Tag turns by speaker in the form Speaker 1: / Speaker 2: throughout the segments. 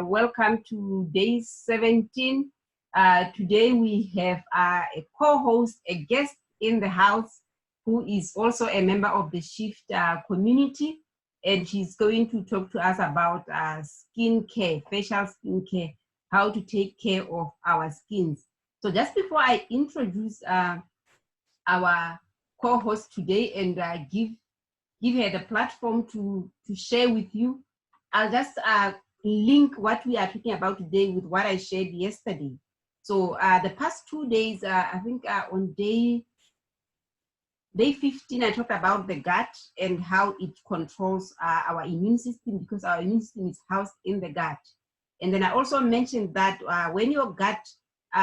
Speaker 1: Welcome to day 17. Today we have a co-host, a guest in the house who is also a member of the Shift community, and she's going to talk to us about skin care, facial skin care, how to take care of our skins. So just before I introduce our co-host today and give her the platform to share with you, I'll just link what we are talking about today with what I shared yesterday. So the past 2 days, I think on day 15, I talked about the gut and how it controls our immune system, because our immune system is housed in the gut. And then I also mentioned that when your gut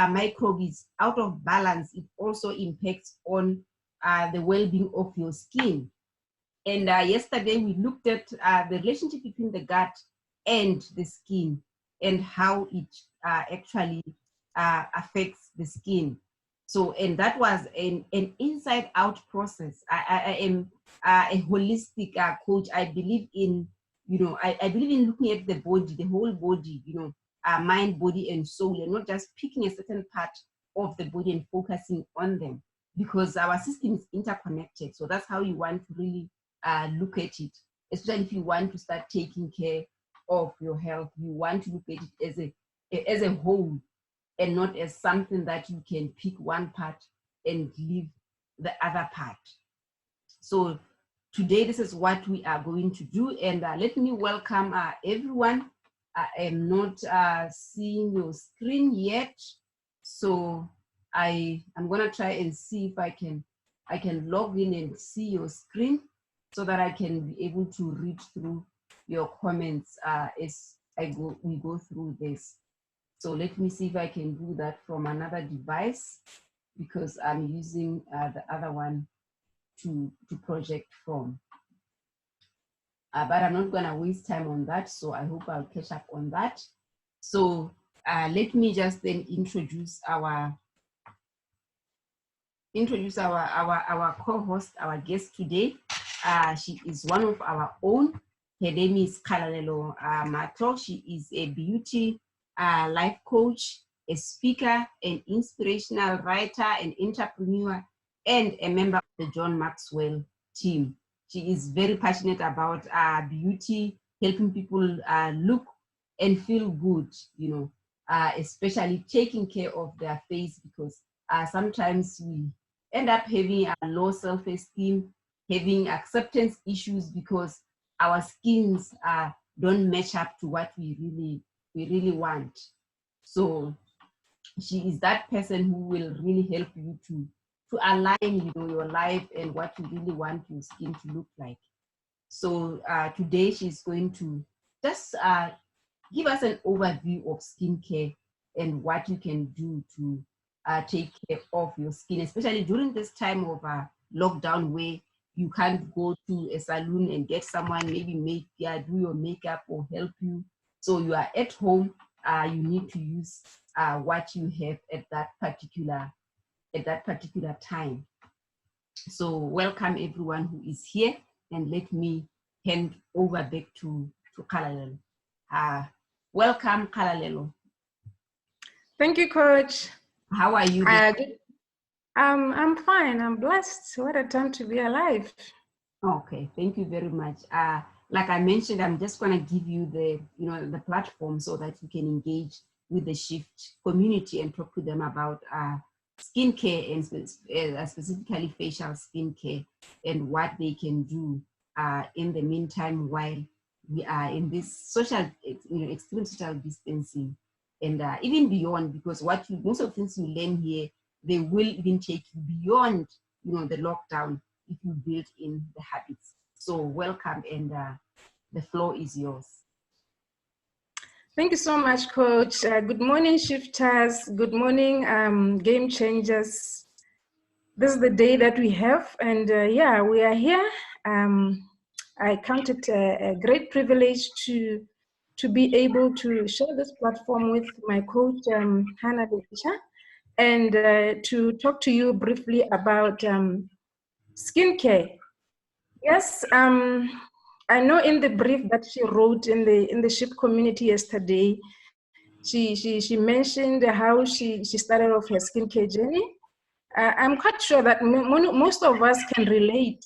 Speaker 1: microbe is out of balance, it also impacts on the well-being of your skin. And yesterday we looked at the relationship between the gut and the skin and how it actually affects the skin. So, and that was an inside-out process. I am a holistic coach. I believe in, I believe in looking at the body, the whole body, mind, body, and soul, and not just picking a certain part of the body and focusing on them, because our system is interconnected. So that's how you want to really look at it, especially if you want to start taking care of your health. You want to look at it as a whole and not as something that you can pick one part and leave the other part. So today, this is what we are going to do. And let me welcome everyone. I am not seeing your screen yet. So I'm gonna try and see if I can log in and see your screen so that I can be able to read through your comments as we go through this. So let me see if I can do that from another device, because I'm using the other one to project from. But I'm not gonna waste time on that, so I hope I'll catch up on that. So let me just then introduce our co-host, our guest today. She is one of our own. Her name is Kgalalelo Matlho. She is a beauty life coach, a speaker, an inspirational writer, an entrepreneur, and a member of the John Maxwell team. She is very passionate about beauty, helping people look and feel good, especially taking care of their face, because sometimes we end up having a low self-esteem, having acceptance issues because our skins don't match up to what we really want. So she is that person who will really help you to align, your life and what you really want your skin to look like. So today she's going to just give us an overview of skincare and what you can do to take care of your skin, especially during this time of lockdown, where you can't go to a salon and get someone maybe do your makeup or help you. So you are at home, you need to use what you have at that particular time. So welcome everyone who is here, and let me hand over back to Kgalalelo. Welcome, Kgalalelo.
Speaker 2: Thank you, Coach.
Speaker 1: How are you?
Speaker 2: I'm fine. I'm blessed. What a time to be alive.
Speaker 1: Okay, thank you very much. Like I mentioned, I'm just going to give you the platform so that you can engage with the Shift community and talk to them about skincare and specifically facial skincare and what they can do in the meantime while we are in this extreme social distancing, and even beyond, because most of the things you learn here, they will even take you beyond the lockdown if you build in the habits. So welcome, and the floor is yours.
Speaker 2: Thank you so much, Coach. Good morning, shifters. Good morning, game changers. This is the day that we have, and yeah, we are here. I count it a great privilege to be able to share this platform with my coach, Hannah Decha, and to talk to you briefly about skincare. Yes, I know in the brief that she wrote in the SHIP community yesterday, she mentioned how she started off her skincare journey. I'm quite sure that most of us can relate.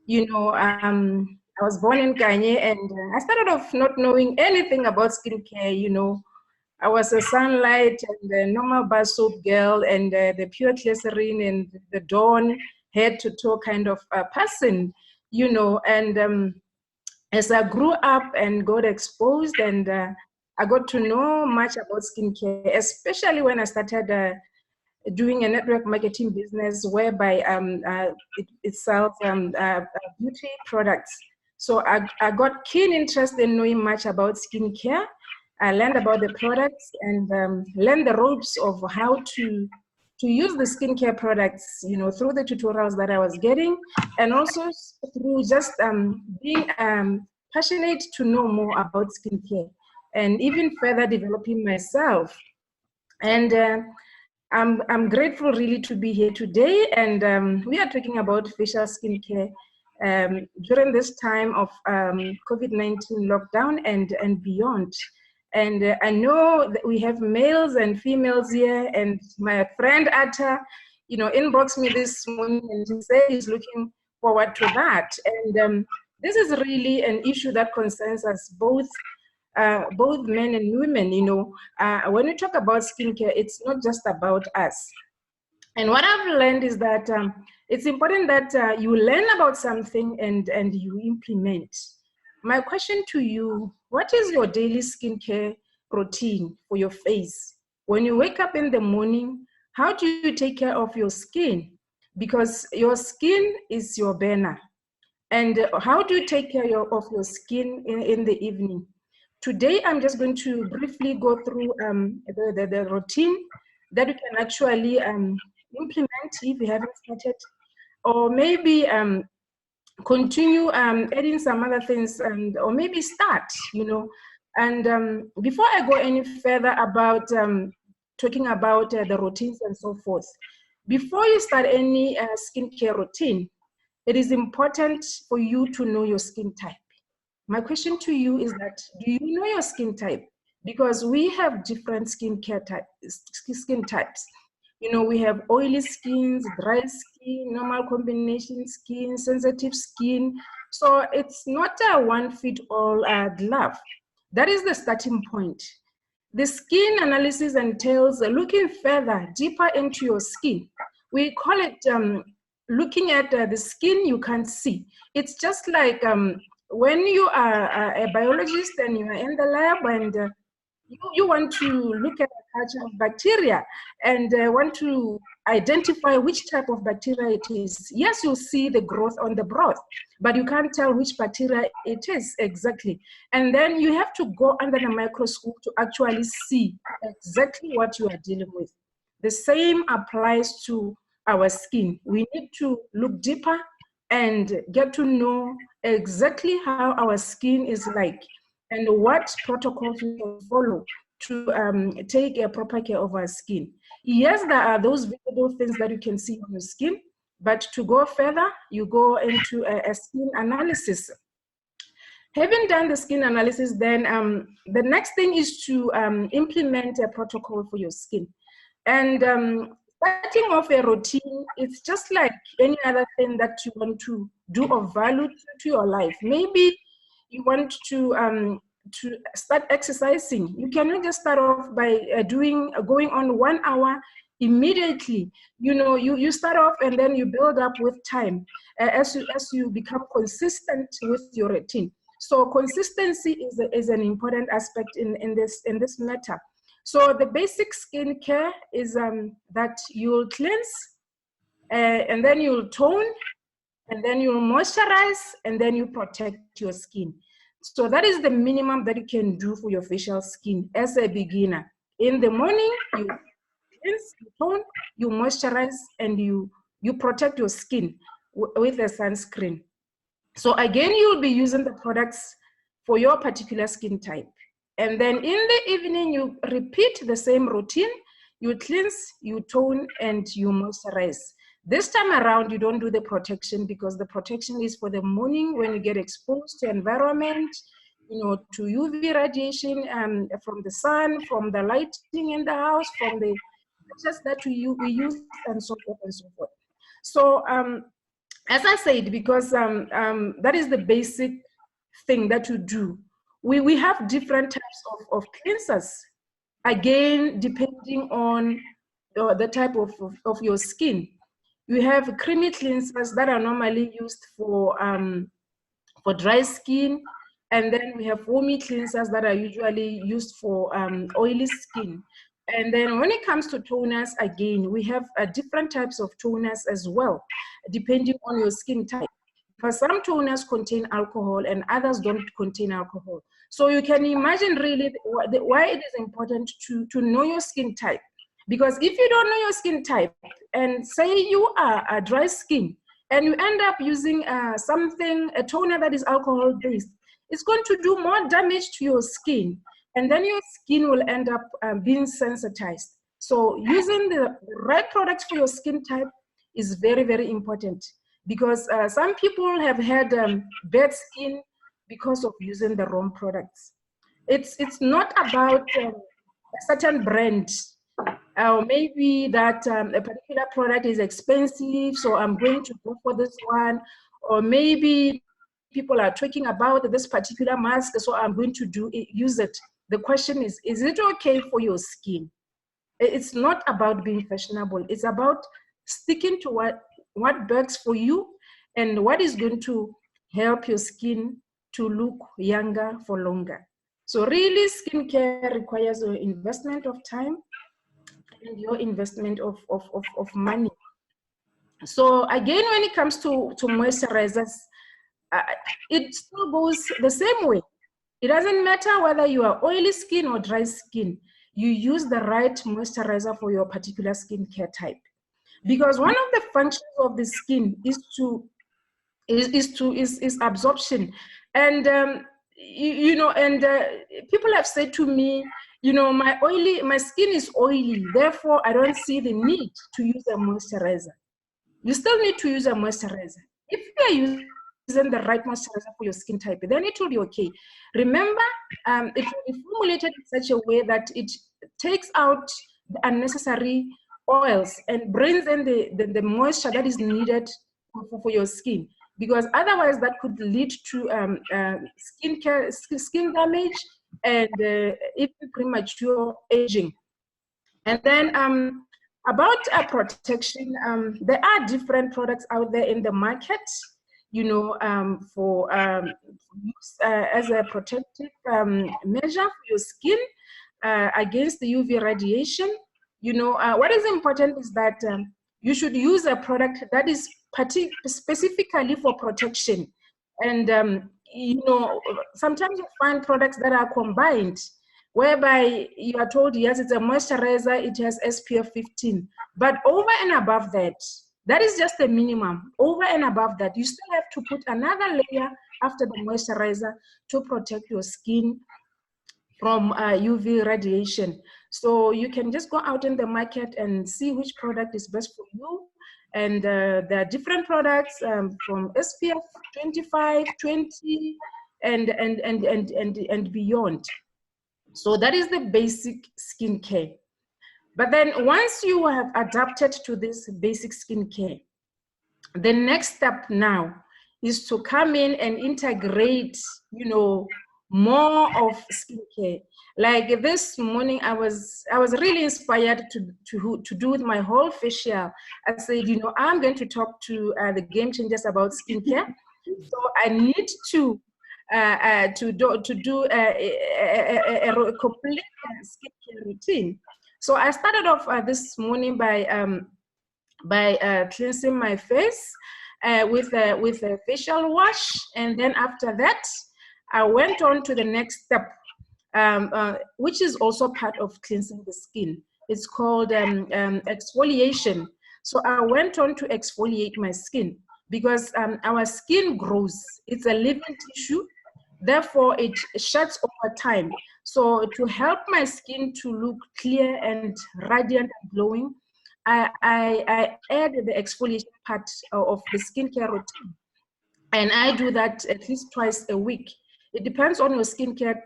Speaker 2: You know, I was born in Kanye, and I started off not knowing anything about skincare. You know, I was a Sunlight and the normal bar soap girl, and the pure glycerin and the Dawn head to toe kind of person. You know, and as I grew up and got exposed, and I got to know much about skincare, especially when I started doing a network marketing business whereby it sells beauty products. So I got keen interest in knowing much about skincare. I learned about the products and learned the ropes of how to use the skincare products, you know, through the tutorials that I was getting, and also through just being passionate to know more about skincare, and even further developing myself. And I'm grateful really to be here today, and we are talking about facial skincare during this time of COVID-19 lockdown and beyond. And I know that we have males and females here, and my friend Atta, you know, inboxed me this morning and he said he's looking forward to that. And this is really an issue that concerns us both men and women. You know, when we talk about skincare, it's not just about us. And what I've learned is that it's important that you learn about something and you implement. My question to you, what is your daily skincare routine for your face? When you wake up in the morning, how do you take care of your skin? Because your skin is your burner. And how do you take care of your skin in the evening? Today, I'm just going to briefly go through the routine that you can actually implement if you haven't started, or maybe continue adding some other things, or maybe start, you know. And before I go any further about talking about the routines and so forth, before you start any skincare routine, it is important for you to know your skin type. My question to you is that, do you know your skin type? Because we have different skin types. You know, we have oily skins, dry skin, normal combination skin, sensitive skin. So it's not a one-fit-all glove. That is the starting point. The skin analysis entails looking further, deeper into your skin. We call it looking at the skin you can't see. It's just like when you are a biologist and you are in the lab, and you want to look at the culture of bacteria and want to identify which type of bacteria it is. Yes, you'll see the growth on the broth, but you can't tell which bacteria it is exactly. And then you have to go under the microscope to actually see exactly what you are dealing with. The same applies to our skin. We need to look deeper and get to know exactly how our skin is like and what protocols we can follow to take a proper care of our skin. Yes, there are those visible things that you can see on your skin, but to go further, you go into a skin analysis. Having done the skin analysis, then the next thing is to implement a protocol for your skin. And starting off a routine, it's just like any other thing that you want to do of value to your life. Maybe you want to start exercising. You cannot just start off by going on 1 hour immediately. You know, you start off and then you build up with time as you become consistent with your routine. So consistency is an important aspect in this matter. So the basic skincare is that you'll cleanse, and then you'll tone, and then you'll moisturize, and then you protect your skin. So that is the minimum that you can do for your facial skin as a beginner. In the morning, you cleanse, you tone, you moisturize, and you protect your skin with a sunscreen. So again, you'll be using the products for your particular skin type. And then in the evening, you repeat the same routine. You cleanse, you tone, and you moisturize. This time around, you don't do the protection because the protection is for the morning when you get exposed to environment, to UV radiation from the sun, from the lighting in the house, from the just that we use, and so forth and so forth. So as I said, because that is the basic thing that you do. We have different types of cleansers, again, depending on the type of your skin. You have creamy cleansers that are normally used for dry skin, and then we have foamy cleansers that are usually used for oily skin. And then when it comes to toners, again, we have different types of toners as well, depending on your skin type. Because some toners contain alcohol and others don't contain alcohol. So you can imagine really why it is important to know your skin type. Because if you don't know your skin type, and say you are a dry skin, and you end up using a toner that is alcohol-based, it's going to do more damage to your skin, and then your skin will end up being sensitized. So using the right products for your skin type is very, very important, because some people have had bad skin because of using the wrong products. It's not about a certain brand. Maybe that a particular product is expensive, so I'm going to go for this one. Or maybe people are talking about this particular mask, so I'm going to use it. The question is it okay for your skin? It's not about being fashionable. It's about sticking to what works for you and what is going to help your skin to look younger for longer. So really, skincare requires an investment of time and your investment of money. So again, when it comes to moisturizers, it still goes the same way. It doesn't matter whether you are oily skin or dry skin, you use the right moisturizer for your particular skincare type. Because one of the functions of the skin is absorption. And people have said to me, my skin is oily, therefore I don't see the need to use a moisturizer. You still need to use a moisturizer. If you are using the right moisturizer for your skin type, then it will be okay. Remember, it will be formulated in such a way that it takes out the unnecessary oils and brings in the moisture that is needed for your skin. Because otherwise that could lead to skin damage and even premature aging. And then about protection, there are different products out there in the market, for use as a protective measure for your skin against the UV radiation. What is important is that you should use a product that is specifically for protection. And sometimes you find products that are combined, whereby you are told, yes, it's a moisturizer, it has SPF 15, but over and above that, that is just the minimum. Over and above that, you still have to put another layer after the moisturizer to protect your skin from UV radiation. So you can just go out in the market and see which product is best for you. And there are different products from SPF 25, 20, and beyond. So that is the basic skincare. But then once you have adapted to this basic skincare, the next step now is to come in and integrate, more of skincare. Like this morning, I was really inspired to do with my whole facial. I said, I'm going to talk to the game changers about skincare. So I need to do a complete skincare routine. So I started off this morning by cleansing my face with a facial wash, and then after that, I went on to the next step, which is also part of cleansing the skin. It's called exfoliation. So I went on to exfoliate my skin because our skin grows. It's a living tissue. Therefore, it sheds over time. So to help my skin to look clear and radiant and glowing, I add the exfoliation part of the skincare routine. And I do that at least twice a week. It depends on your skincare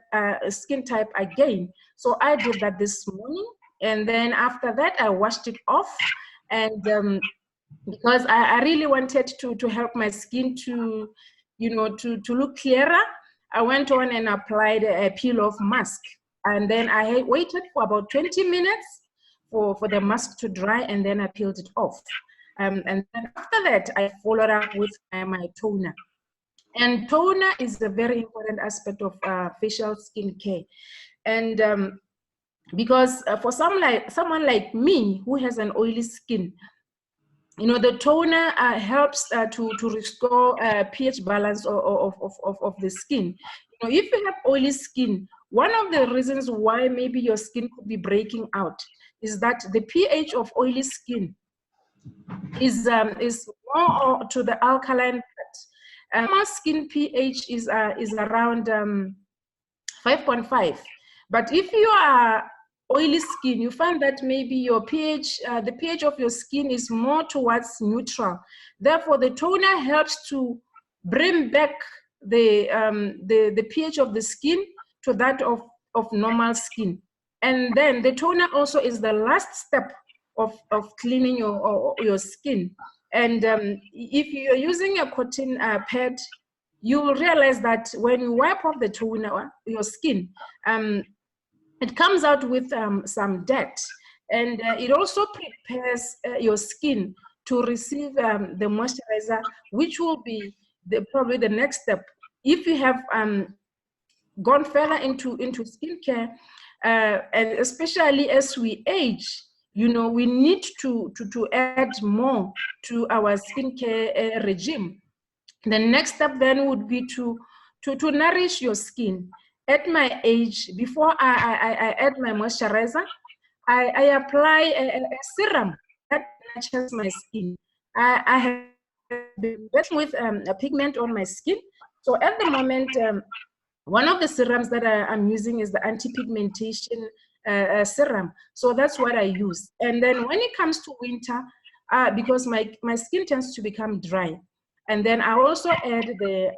Speaker 2: skin type again. So I did that this morning, and then after that I washed it off. And because I really wanted to help my skin to, you know, to look clearer, I went on and applied a peel-off mask. And then I waited for about 20 minutes for the mask to dry, and then I peeled it off. And then after that, I followed up with my toner. And toner is a very important aspect of facial skincare. And because for someone like me who has an oily skin, you know, the toner helps to restore pH balance of the skin. You know, if you have oily skin, one of the reasons why maybe your skin could be breaking out is that the pH of oily skin is more to the alkaline part. My skin pH is around 5.5. But if you are oily skin, you find that maybe your pH, the pH of your skin is more towards neutral. Therefore, the toner helps to bring back the pH of the skin to that of normal skin. And then the toner also is the last step of cleaning your skin. And if you're using a cotton pad, you will realize that when you wipe off the toner, your skin, it comes out with some dirt, and it also prepares your skin to receive the moisturizer, which will be probably the next step. If you have gone further into skincare, and especially as we age, you know, we need to add more to our skincare regime. The next step then would be to nourish your skin. At my age, before I add my moisturizer, I apply a serum that nurtures my skin. I have been with a pigment on my skin. So at the moment, one of the serums that I'm using is the anti-pigmentation serum. So that's what I use. And then when it comes to winter, because my skin tends to become dry, and then I also add the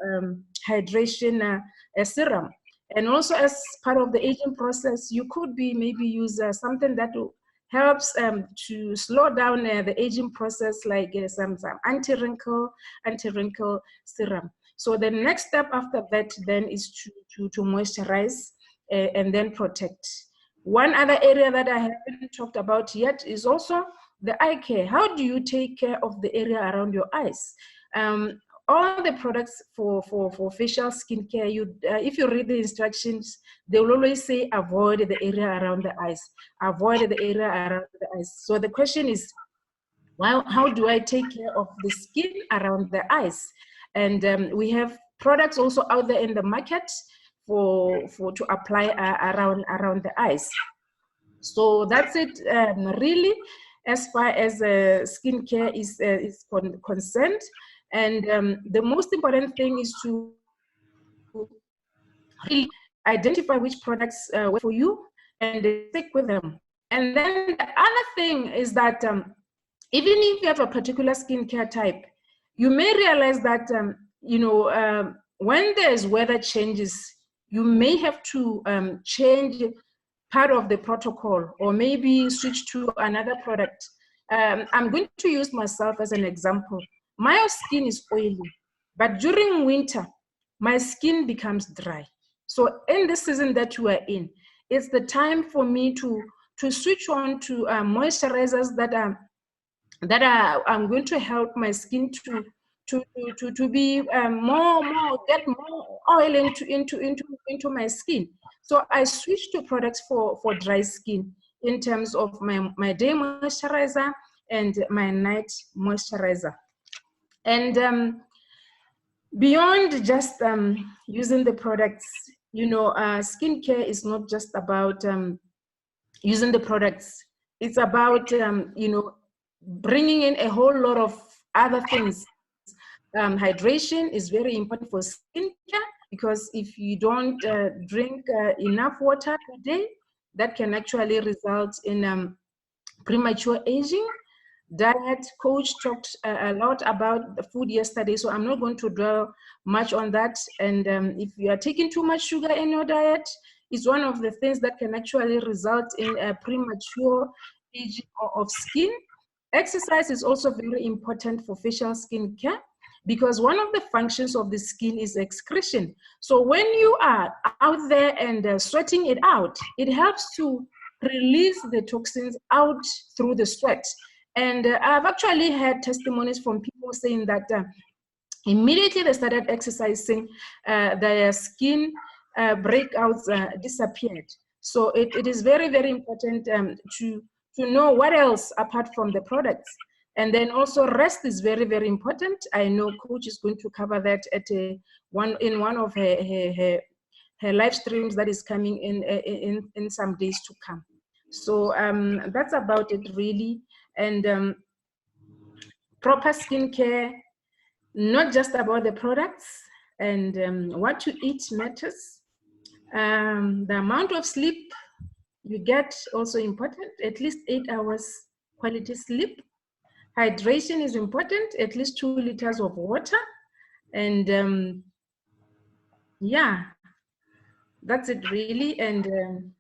Speaker 2: hydration serum. And also as part of the aging process, you could be maybe use something that helps to slow down the aging process, like some anti-wrinkle serum. So the next step after that then is to moisturize and then protect. One other area that I haven't talked about yet is also the eye care. How do you take care of the area around your eyes? All the products for facial skincare, if you read the instructions, they will always say avoid the area around the eyes, avoid the area around the eyes. So the question is, well, how do I take care of the skin around the eyes? And we have products also out there in the market to apply around the eyes. So that's it, really, as far as skincare is concerned. And the most important thing is to really identify which products work for you and stick with them. And then the other thing is that even if you have a particular skincare type, you may realize that when there's weather changes, you may have to change part of the protocol, or maybe switch to another product. I'm going to use myself as an example. My skin is oily, but during winter, my skin becomes dry. So in the season that you are in, it's the time for me to switch on to moisturizers that I'm going to help my skin to be get more oil into my skin. So I switch to products for dry skin in terms of my day moisturizer and my night moisturizer. And beyond just using the products, skincare is not just about using the products. It's about bringing in a whole lot of other things. Hydration is very important for skincare, because if you don't drink enough water per day, that can actually result in premature aging. diet. Coach talked a lot about the food yesterday, so I'm not going to dwell much on that. And if you are taking too much sugar in your diet, it's one of the things that can actually result in a premature aging of skin. Exercise is also very important for facial skin care, because one of the functions of the skin is excretion. So when you are out there and sweating it out, it helps to release the toxins out through the sweat. And I've actually had testimonies from people saying that immediately they started exercising, their skin breakouts disappeared. So it is very, very important to know what else apart from the products. And then also rest is very, very important. I know Coach is going to cover that at one of her live streams that is coming in some days to come. So that's about it really. And proper skincare, not just about the products, and what you eat matters. The amount of sleep you get also important, at least 8 hours quality sleep. Hydration is important, at least 2 liters of water. And yeah, that's it really. And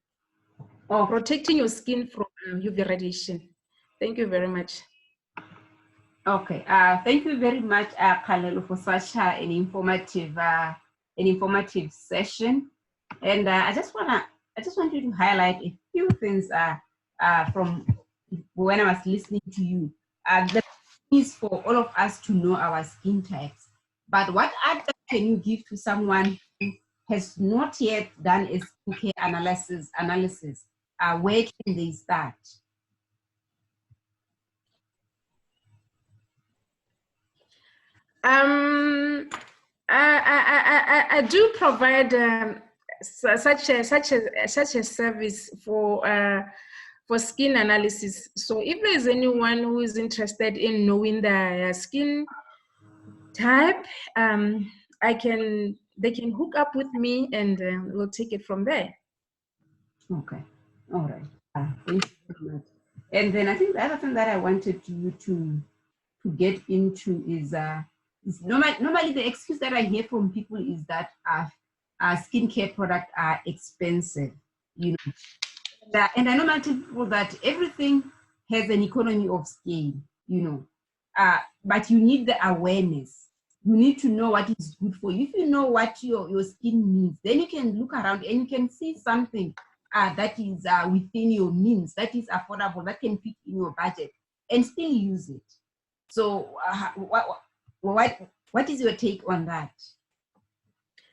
Speaker 2: protecting your skin from UV radiation. Thank you very much.
Speaker 1: Okay, thank you very much, Kgalalelo, for such an informative session. And I just want you to highlight a few things from when I was listening to you. The is for all of us to know our skin types. But what advice can you give to someone who has not yet done a skincare analysis? Where can they start?
Speaker 2: I do provide such a service for skin analysis. So if there is anyone who is interested in knowing their skin type, they can hook up with me, and we'll take it from there.
Speaker 1: Okay, all right. Thank you very much. And then I think the other thing that I wanted you to get into is normally the excuse that I hear from people is that skincare products are expensive, you know. And I normally tell people that everything has an economy of scale, you know. But you need the awareness. You need to know what is good for you. If you know what your skin needs, then you can look around and you can see something that is within your means, that is affordable, that can fit in your budget, and still use it. So what is your take on that?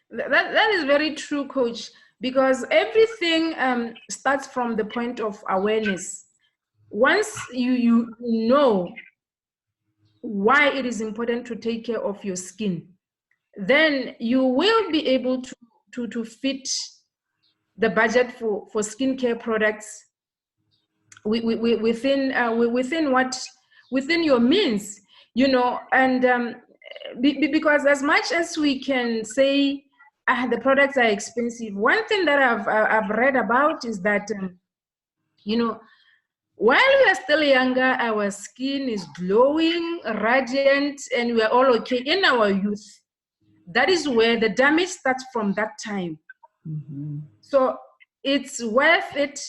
Speaker 2: That is very true, Coach, because everything starts from the point of awareness. Once you know why it is important to take care of your skin, then you will be able to fit the budget for skincare products within your means, you know. And because as much as we can say the products are expensive, one thing that I've read about is that you know, while we are still younger, our skin is glowing, radiant, and we are all okay in our youth. That is where the damage starts from that time. Mm-hmm. So it's worth it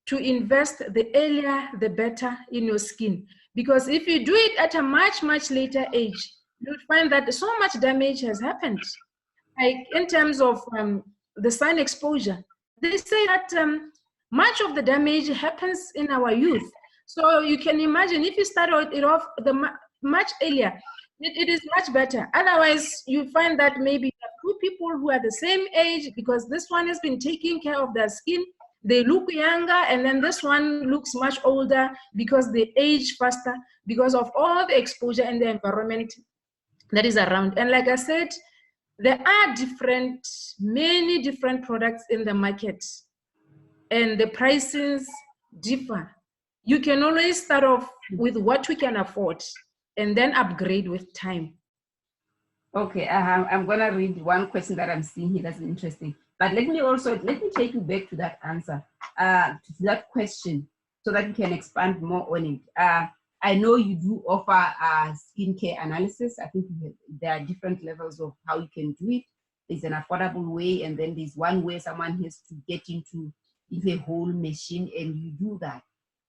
Speaker 2: to invest the earlier, the better in your skin. Because if you do it at a much, much later age, you'll find that so much damage has happened. Like in terms of the sun exposure, they say that much of the damage happens in our youth. So you can imagine if you start it off much earlier, it is much better. Otherwise, you find that maybe you have two people who are the same age, because this one has been taking care of their skin, they look younger, and then this one looks much older because they age faster because of all the exposure and the environment that is around. And like I said, there are many different products in the market, and the prices differ. You can always start off with what we can afford and then upgrade with time.
Speaker 1: Okay, I'm gonna read one question that I'm seeing here that's interesting. But let me take you back to that answer, to that question, so that we can expand more on it. I know you do offer skincare analysis. I think there are different levels of how you can do it. There's an affordable way, and then there's one way someone has to get into a whole machine, and you do that.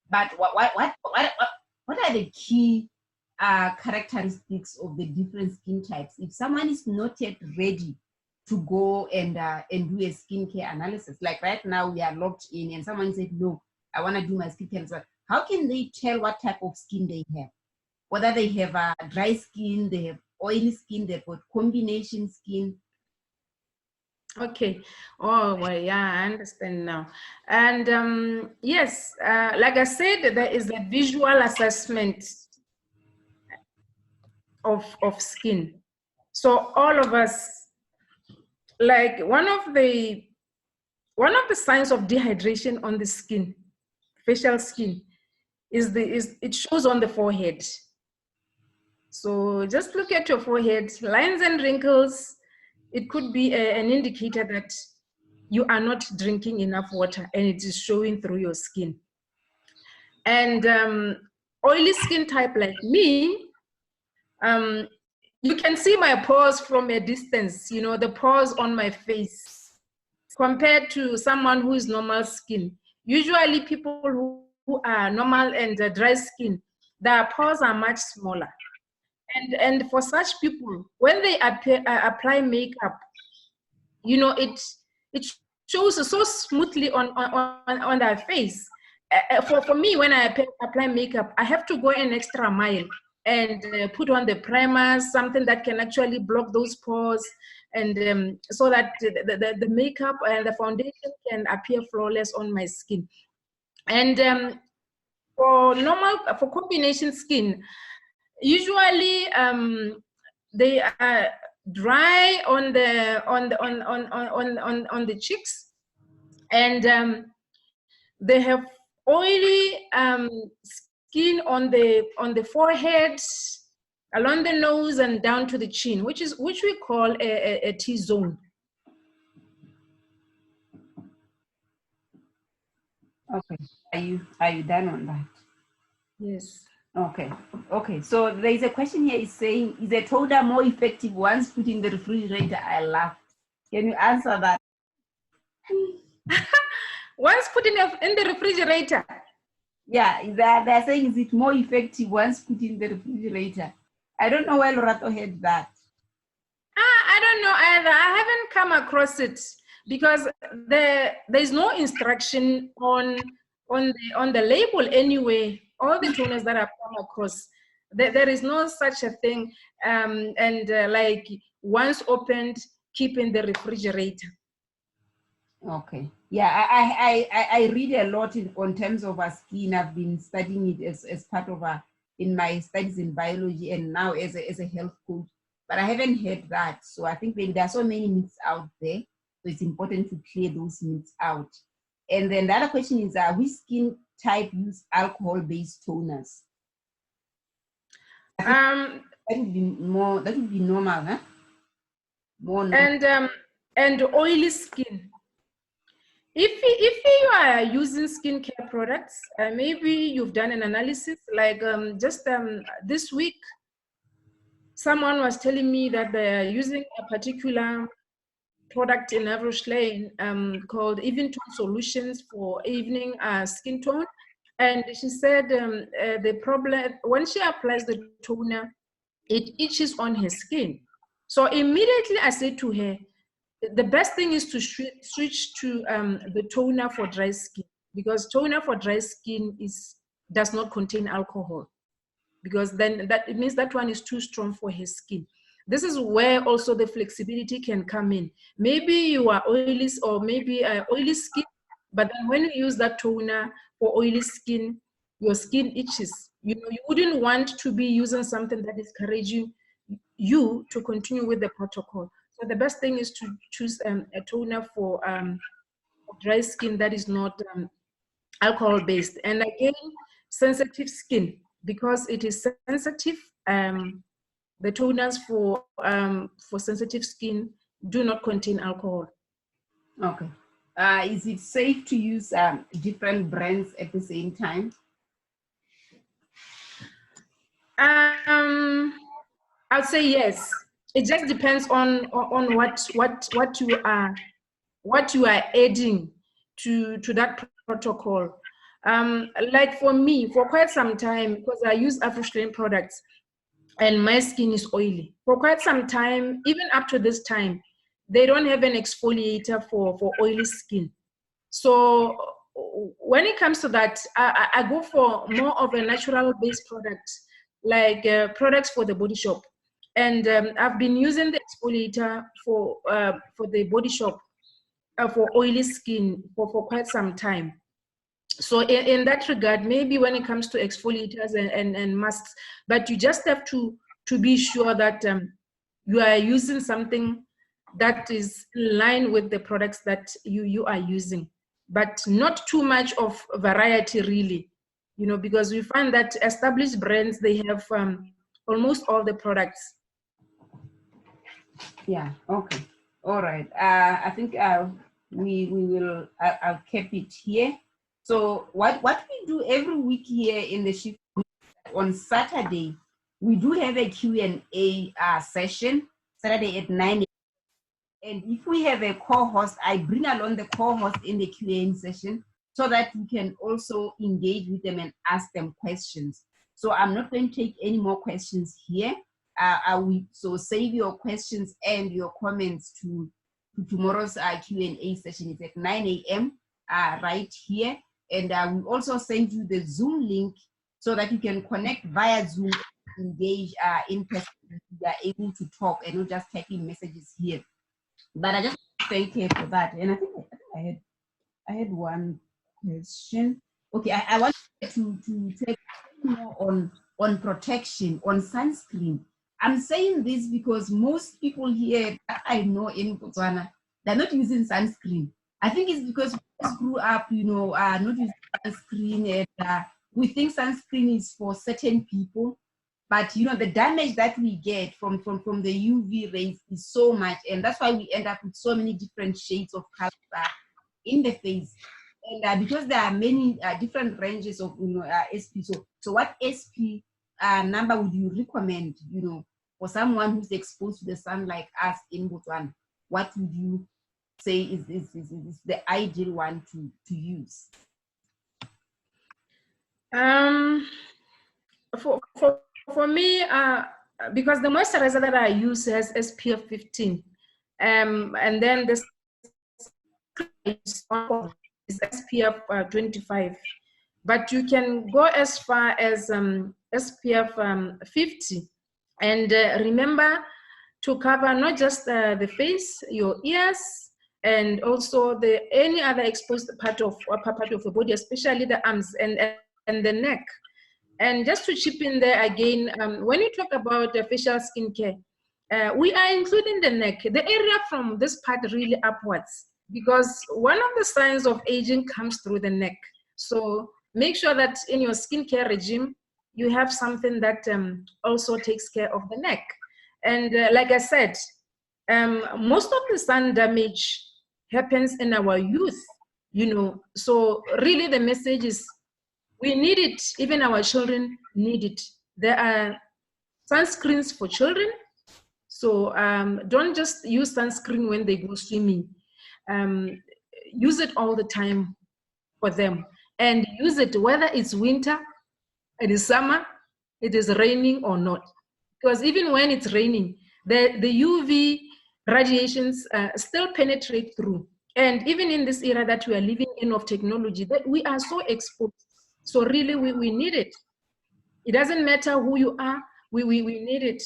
Speaker 1: But what are the key characteristics of the different skin types? If someone is not yet ready to go and do a skincare analysis, like right now we are locked in, and someone said, no, I want to do my skincare analysis. How can they tell what type of skin they have? Whether they have a dry skin, they have oily skin, they've got combination skin.
Speaker 2: Okay. Oh, well, yeah, I understand now. And yes, like I said, there is a visual assessment of skin. So all of us, like one of the signs of dehydration on the skin, facial skin, is it shows on the forehead. So just look at your forehead, lines and wrinkles. It could be an indicator that you are not drinking enough water, and it is showing through your skin. And oily skin type like me, you can see my pores from a distance, you know, the pores on my face, compared to someone who is normal skin. Usually people who are normal and dry skin, their pores are much smaller. And for such people, when they apply makeup, you know, it shows so smoothly on their face. For me, when I apply makeup, I have to go an extra mile and put on the primers, something that can actually block those pores, and so that the makeup and the foundation can appear flawless on my skin. And for combination skin, usually they are dry on the cheeks, and they have oily skin on the forehead, along the nose, and down to the chin, which we call a T-zone.
Speaker 1: Okay, are you done on that?
Speaker 2: Yes.
Speaker 1: Okay. So there is a question here. Is saying, is a toner more effective once put in the refrigerator? I laughed. Can you answer that?
Speaker 2: Once put in the refrigerator.
Speaker 1: Yeah, they're saying, is it more effective once put in the refrigerator? I don't know why Lorato had that.
Speaker 2: I don't know either. I haven't come across it because there's no instruction on the label anyway. All the toners that I've come across, there is no such a thing. Like once opened, keep in the refrigerator.
Speaker 1: Okay. Yeah, I read a lot on terms of our skin. I've been studying it as part of in my studies in biology, and now as a health coach. But I haven't heard that. So I think there are so many myths out there. So it's important to clear those myths out. And then the other question is, which skin type use alcohol-based toners? That would be normal, huh? More normal.
Speaker 2: And oily skin. If you are using skincare products, maybe you've done an analysis, like just this week, someone was telling me that they're using a particular product in Average Lane called Even Tone Solutions for evening skin tone. And she said the problem, when she applies the toner, it itches on her skin. So immediately I said to her, the best thing is to switch to the toner for dry skin, because toner for dry skin does not contain alcohol, because then it means that one is too strong for his skin. This is where also the flexibility can come in. Maybe you are oily, or maybe oily skin, but then when you use that toner for oily skin, your skin itches. You know, you wouldn't want to be using something that is encouraging you to continue with the protocol. So the best thing is to choose a toner for dry skin that is not alcohol-based. And again, sensitive skin, because it is sensitive. The toners for sensitive skin do not contain alcohol.
Speaker 1: Okay. Is it safe to use different brands at the same time?
Speaker 2: I'd say yes. It just depends on what you are adding to that protocol. Like for me, for quite some time, because I use AfroStrain products and my skin is oily. For quite some time, even up to this time, they don't have an exfoliator for oily skin. So when it comes to that, I go for more of a natural based product, like products for the body shop. And I've been using the exfoliator for the body shop for oily skin for quite some time. So in that regard, maybe when it comes to exfoliators and masks, but you just have to be sure that you are using something that is in line with the products that you are using, but not too much of variety really, because we find that established brands, they have almost all the products.
Speaker 1: Yeah, okay. All right. I think we will, I'll keep it here. So what we do every week here in the shift, on Saturday, we do have a Q&A session, Saturday at 9 a.m. And if we have a co-host, I bring along the co-host in the Q&A session so that we can also engage with them and ask them questions. So I'm not going to take any more questions here. So save your questions and your comments to tomorrow's Q&A session. It's at 9 a.m. Right here. And we'll also send you the Zoom link so that you can connect via Zoom, engage in person. You are able to talk and not just typing messages here. But I just thank you for that. And I think I had one question. Okay, I want to take more on protection, on sunscreen. I'm saying this because most people here that I know in Botswana, they're not using sunscreen. I think it's because we grew up, not using sunscreen, and we think sunscreen is for certain people. But the damage that we get from the UV rays is so much, and that's why we end up with so many different shades of color in the face. And because there are many different ranges of SP, so what SP number would you recommend, for someone who's exposed to the sun like us in Botswana? What would you say is the ideal one to use?
Speaker 2: For me, because the moisturizer that I use has SPF 15, and then this is SPF 25, but you can go as far as SPF 50. And remember to cover not just the face, your ears, and also any other exposed part of the body, especially the arms and the neck. And just to chip in there again, when you talk about facial skincare, we are including the neck, the area from this part really upwards, because one of the signs of aging comes through the neck. So make sure that in your skincare regime, you have something that also takes care of the neck. And like I said, most of the sun damage happens in our youth, so really the message is we need it. Even our children need it. There are sunscreens for children. So don't just use sunscreen when they go swimming. Use it all the time for them. And use it whether it's winter, it is summer, it is raining or not. Because even when it's raining, the UV radiations still penetrate through. And even in this era that we are living in of technology, that we are so exposed. So really, we need it. It doesn't matter who you are. We need it,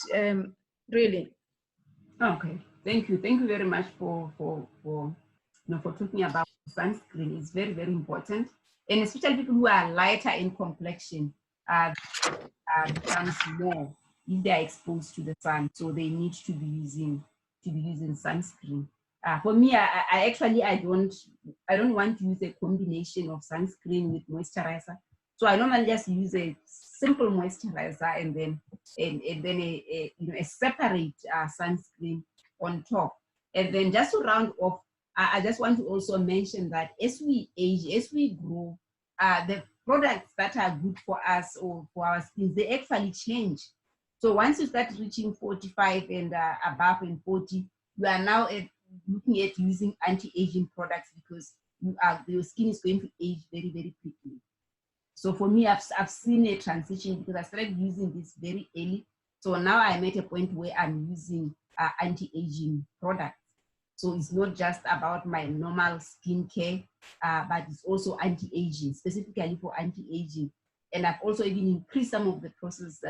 Speaker 2: really.
Speaker 1: Okay, thank you very much for talking about sunscreen. It's very, very important, and especially people who are lighter in complexion becomes more if they are exposed to the sun, so they need to be using sunscreen. For me, I actually I don't want to use a combination of sunscreen with moisturizer. So I normally just use a simple moisturizer and then a separate sunscreen on top. And then just to round off, I just want to also mention that as we age, as we grow, products that are good for us or for our skins, they actually change. So once you start reaching 45 and above and 40, you are now looking at using anti-aging products because your skin is going to age very, very quickly. So for me, I've seen a transition because I started using this very early. So now I'm at a point where I'm using anti-aging products. So it's not just about my normal skincare, but it's also anti-aging, specifically for anti-aging. And I've also even increased some of the procedures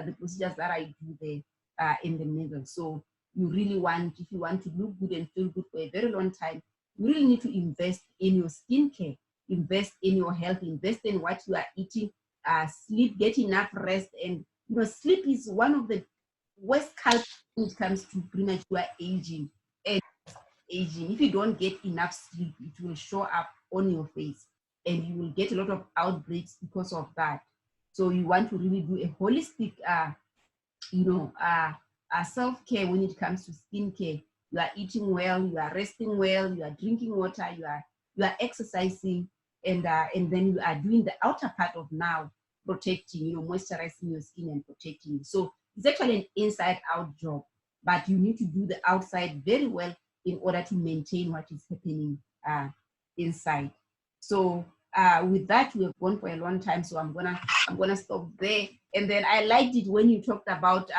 Speaker 1: that I do there in the middle. So you really want, if you want to look good and feel good for a very long time, you really need to invest in your skincare, invest in your health, invest in what you are eating, sleep, get enough rest. And sleep is one of the worst culprits when it comes to premature aging. And aging, if you don't get enough sleep, it will show up on your face and you will get a lot of outbreaks because of that. So you want to really do a holistic self-care when it comes to skincare. You are eating well, you are resting well, you are drinking water, you are exercising, and then you are doing the outer part of now, protecting, moisturizing your skin and protecting. So it's actually an inside-out job, but you need to do the outside very well in order to maintain what is happening inside. So with that, we have gone for a long time, so I'm gonna stop there. And then I liked it when you talked about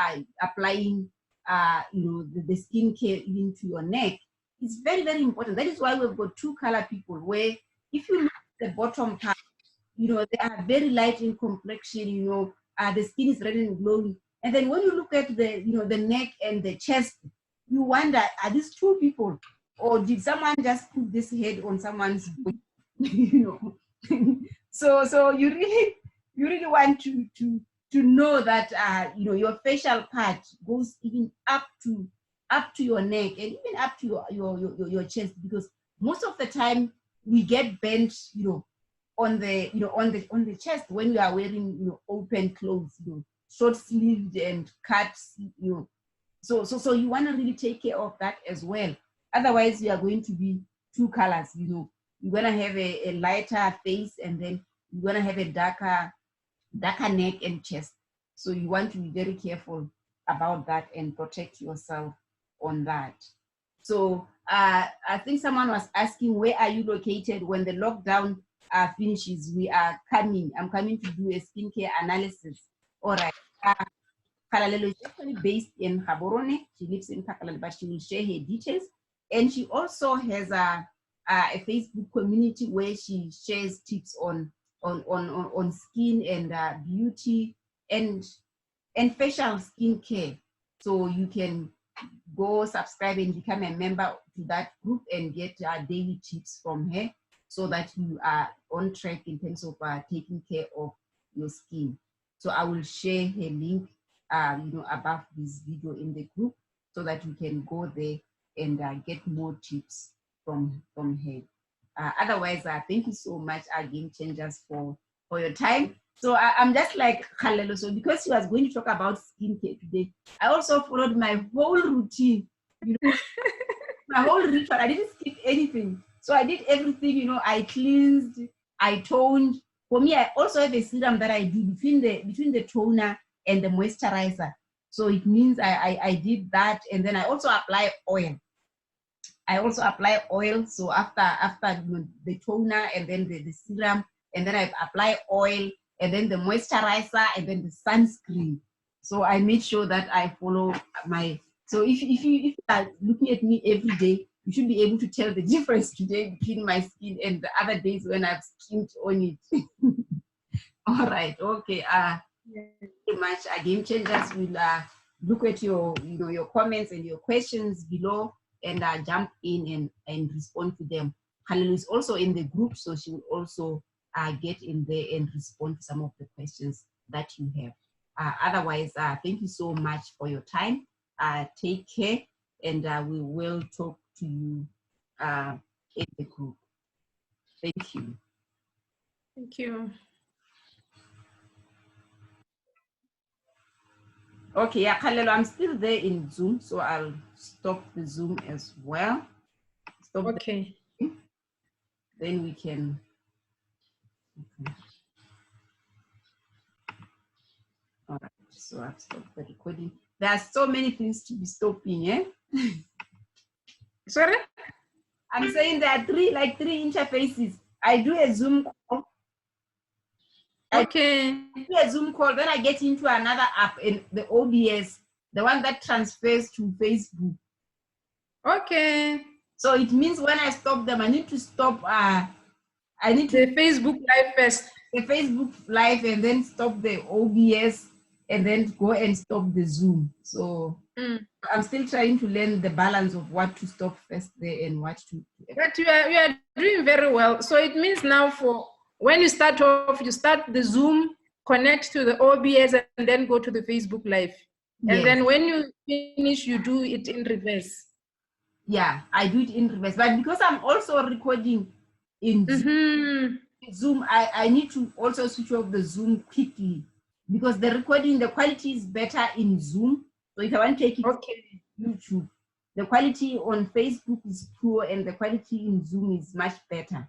Speaker 1: applying the skincare even to your neck. It's very, very important. That is why we've got two color people, where if you look at the bottom part, they are very light in complexion, the skin is red and glowing. And then when you look at the neck and the chest, you wonder, are these two people? Or did someone just put this head on someone's body? So you really want to know that your facial part goes even up to your neck and even up to your chest, because most of the time we get bent on the chest when we are wearing open clothes, short sleeved and cut, so you want to really take care of that as well. Otherwise you are going to be two colors. You're going to have a lighter face, and then you're going to have a darker neck and chest. So you want to be very careful about that and protect yourself on that. So I think someone was asking, where are you located when the lockdown finishes? I'm coming to do a skincare analysis. All right. Kgalalelo is actually based in Gaborone. She lives in Kgalalelo, but she will share her details. And she also has a Facebook community where she shares tips on skin and beauty and facial skincare. So you can go subscribe and become a member to that group and get daily tips from her, so that you are on track in terms of taking care of your skin. So I will share her link above this video in the group, so that you can go there and get more tips from her. Otherwise, thank you so much, Game Changers, for your time. So I'm just like Kgalalelo. So because she was going to talk about skincare today, I also followed my whole routine, my whole ritual. I didn't skip anything. So I did everything, I cleansed, I toned. For me, I also have a serum that I do between the toner and the moisturizer. So it means I did that, and then I also apply oil. So after the toner and then the serum, and then I apply oil, and then the moisturizer, and then the sunscreen. So I made sure that I follow my. So if you are looking at me every day, you should be able to tell the difference today between my skin and the other days when I've skinned on it. All right. Okay. Very much. Game Changers will look at your comments and your questions below, and jump in and respond to them. Kgalalelo is also in the group, so she will also get in there and respond to some of the questions that you have. Otherwise, thank you so much for your time. Take care, and we will talk to you in the group. Thank you.
Speaker 2: Thank you.
Speaker 1: Okay, yeah, Kgalalelo, I'm still there in Zoom, so I'll stop the Zoom as well. Stop.
Speaker 2: Okay.
Speaker 1: Then we can. Okay. So I've stopped the recording. There are so many things to be stopping, eh?
Speaker 2: Sorry?
Speaker 1: I'm saying there are three interfaces. I do a Zoom call.
Speaker 2: Okay.
Speaker 1: I do a Zoom call, then I get into another app in the OBS, the one that transfers to Facebook.
Speaker 2: Okay.
Speaker 1: So it means when I stop them, I need to stop. I need to
Speaker 2: the Facebook Live first.
Speaker 1: The Facebook Live and then stop the OBS and then go and stop the Zoom. So I'm still trying to learn the balance of what to stop first there and what to.
Speaker 2: But you are doing very well. So it means now for when you start off, you start the Zoom, connect to the OBS, and then go to the Facebook Live. And then when you finish, you do it in reverse.
Speaker 1: Yeah, I do it in reverse. But because I'm also recording in Zoom, I need to also switch off the Zoom quickly because the recording, the quality is better in Zoom. So if I want to take it to YouTube, the quality on Facebook is poor and the quality in Zoom is much better.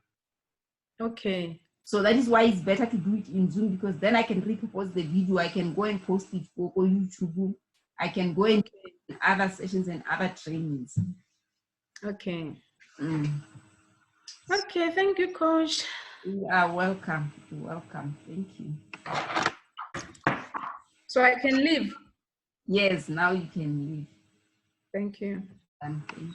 Speaker 2: Okay.
Speaker 1: So that is why it's better to do it in Zoom because then I can repurpose the video. I can go and post it for YouTube. I can go into other sessions and other trainings.
Speaker 2: Okay. Okay, thank you, Coach.
Speaker 1: You are welcome. You're welcome. Thank you.
Speaker 2: So I can leave?
Speaker 1: Yes, now you can leave.
Speaker 2: Thank you.
Speaker 1: Thank you.